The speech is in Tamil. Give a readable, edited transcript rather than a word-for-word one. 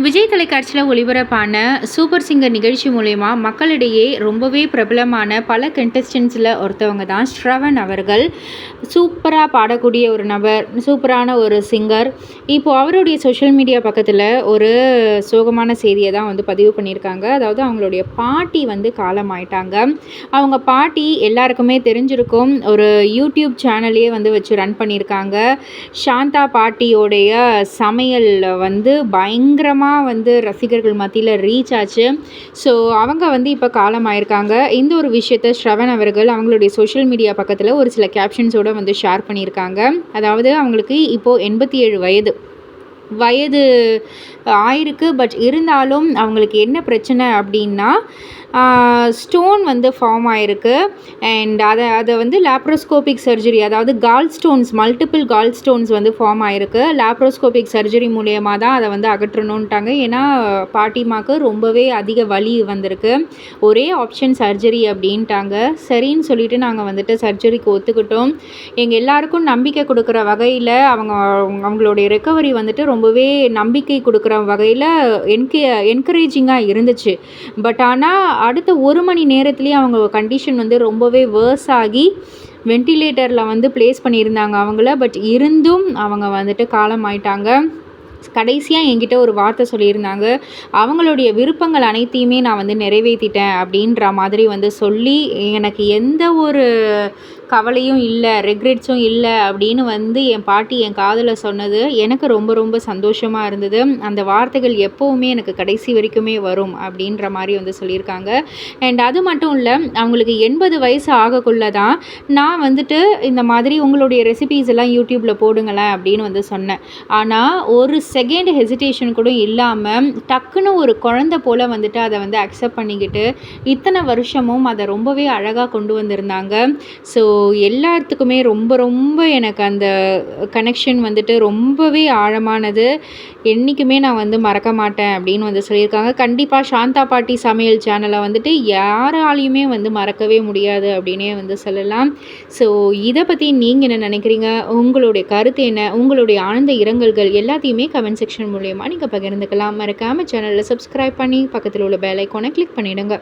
விஜய் தொலைக்காட்சியில் ஒளிபரப்பான சூப்பர் சிங்கர் நிகழ்ச்சி மூலயமா மக்களிடையே ரொம்பவே பிரபலமான பல கண்டஸ்டன்ஸில் ஒருத்தவங்க தான் ஸ்ரவன் அவர்கள். சூப்பராக பாடக்கூடிய ஒரு நபர், சூப்பரான ஒரு சிங்கர். இப்போது அவருடைய சோஷியல் மீடியா பக்கத்தில் ஒரு சோகமான செய்தியை தான் பதிவு பண்ணியிருக்காங்க. அதாவது அவங்களுடைய பாட்டி காலமாயிட்டாங்க. அவங்க பாட்டி எல்லாருக்குமே தெரிஞ்சிருக்கும். ஒரு யூடியூப் சேனலையே வச்சு ரன் பண்ணியிருக்காங்க. சாந்தா பாட்டியோடைய சமையல் பயங்கரமாக ரசிகர்கள் மத்தியில் ரீச் ஆச்சு. ஸோ அவங்க இப்போ காலமாயிருக்காங்க. இந்த ஒரு விஷயத்தை ஸ்ரவன் அவர்கள் அவங்களுடைய சோஷியல் மீடியா பக்கத்தில் ஒரு சில கேப்ஷன்ஸோடு ஷேர் பண்ணியிருக்காங்க. அதாவது அவங்களுக்கு இப்போது 87 வயது ஆயிருக்கு. பட் இருந்தாலும் அவங்களுக்கு என்ன பிரச்சனை அப்படின்னா, ஸ்டோன் ஃபார்ம் ஆகிருக்கு. அண்ட் அதை லேப்ரோஸ்கோபிக் சர்ஜரி, அதாவது கால் ஸ்டோன்ஸ், மல்டிபிள் கால் ஸ்டோன்ஸ் ஃபார்ம் ஆகிருக்கு. லேப்ரோஸ்கோபிக் சர்ஜரி மூலியமாக தான் அதை அகற்றணுன்ட்டாங்க. ஏன்னா பாட்டிமாக்கு ரொம்பவே அதிக வலி வந்திருக்கு. ஒரே ஆப்ஷன் சர்ஜரி அப்படின்ட்டாங்க. சரின்னு சொல்லிட்டு நாங்கள் சர்ஜரிக்கு ஒத்துக்கிட்டோம். எங்கள் எல்லாருக்கும் நம்பிக்கை கொடுக்குற வகையில் அவங்களுடைய ரெக்கவரி ரொம்பவே நம்பிக்கை கொடுக்குற வகையில் என்கரேஜிங்காக இருந்துச்சு. பட் ஆனால் அடுத்த 1 மணி நேரத்துலேயே அவங்க கண்டிஷன் ரொம்பவே வேர்ஸ் ஆகி வென்டிலேட்டரில் ப்ளேஸ் பண்ணியிருந்தாங்க அவங்கள. பட் இருந்தும் அவங்க காலமாயிட்டாங்க. கடைசியாக என்கிட்ட ஒரு வார்த்தை சொல்லியிருந்தாங்க. அவங்களுடைய விருப்பங்கள் அனைத்தையுமே நான் நிறைவேற்றிட்டேன் அப்படின்ற மாதிரி சொல்லி, எனக்கு எந்த ஒரு கவலையும் இல்லை, ரெக்ரெட்ஸும் இல்லை அப்படின்னு என் பாட்டி என் காதில் சொன்னது எனக்கு ரொம்ப ரொம்ப சந்தோஷமாக இருந்தது. அந்த வார்த்தைகள் எப்போவுமே எனக்கு கடைசி வரைக்குமே வரும் அப்படின்ற மாதிரி சொல்லியிருக்காங்க. அண்ட் அது மட்டும் இல்லை, அவங்களுக்கு 80 வயசு ஆகக்குள்ள தான் நான் இந்த மாதிரி உங்களுடைய ரெசிபீஸ் எல்லாம் யூடியூப்பில் போடுங்களேன் அப்படின்னு சொன்னேன். ஆனால் ஒரு செகண்ட் ஹெசிடேஷன் கூட இல்லாமல் டக்குன்னு ஒரு குழந்தை போல் அதை அக்செப்ட் பண்ணிக்கிட்டு இத்தனை வருஷமும் அதை ரொம்பவே அழகாக கொண்டு வந்திருந்தாங்க. ஸோ எல்லாத்துக்குமே ரொம்ப ரொம்ப எனக்கு அந்த கனெக்ஷன் ரொம்பவே ஆழமானது. என்றைக்குமே நான் மறக்க மாட்டேன் அப்படின்னு சொல்லியிருக்காங்க. கண்டிப்பாக சாந்தா பாட்டி சமையல் சேனலை யாராலையுமே மறக்கவே முடியாது அப்படின்னே சொல்லலாம். ஸோ இதை பற்றி நீங்கள் என்ன நினைக்கிறீங்க? உங்களுடைய கருத்து என்ன? உங்களுடைய ஆழ்ந்த இரங்கல்கள் எல்லாத்தையுமே கமெண்ட் செக்ஷன் மூலயமா நீங்கள் பகிர்ந்துக்கலாம். மறக்காமல் சேனலில் சப்ஸ்கிரைப் பண்ணி பக்கத்தில் உள்ள பெல் ஐக்கானை கிளிக் பண்ணிவிடுங்க.